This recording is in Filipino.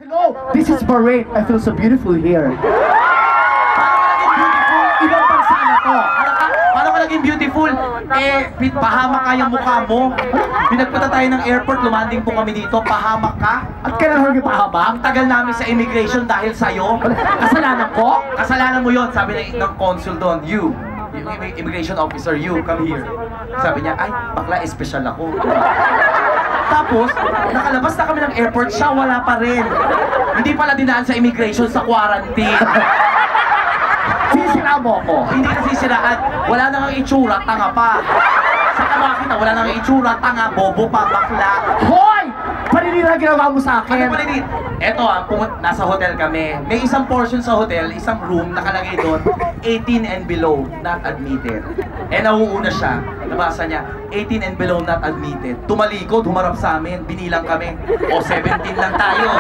Hello, this is Bahrain. I feel so beautiful here. Ibang bansa na to. Paano ka naging beautiful? Pahamak ka yung mukha mo. Pinagpunta tayo ng airport, lumanding po kami dito, pahamak ka. At kailan ko pahabang? Ang tagal namin sa immigration dahil sa'yo. Kasalanan ko? Kasalanan mo yon, sabi ng consul doon, yung immigration officer, you, come here. Sabi niya, ay, bakla, espesyal ako. Tapos, nakalabas na kami ng airport, siya wala pa rin. Hindi pala dinaan sa immigration, sa quarantine. Sisira mo ko. Hindi na sisiraan. Wala nang ang itsura, tanga pa. Saka makita, wala nang ang itsura, tanga, bobo pa, bakla. Hoy! Paninira ginawa mo sa akin. Ano pa rin? Eto nasa hotel kami. May isang portion sa hotel, isang room, nakalagay doon, 18 and below, not admitted. Nauuna siya, nabasa niya, 18 and below, not admitted. Tumalikod, humarap sa amin, binilang kami. O, 17 lang tayo.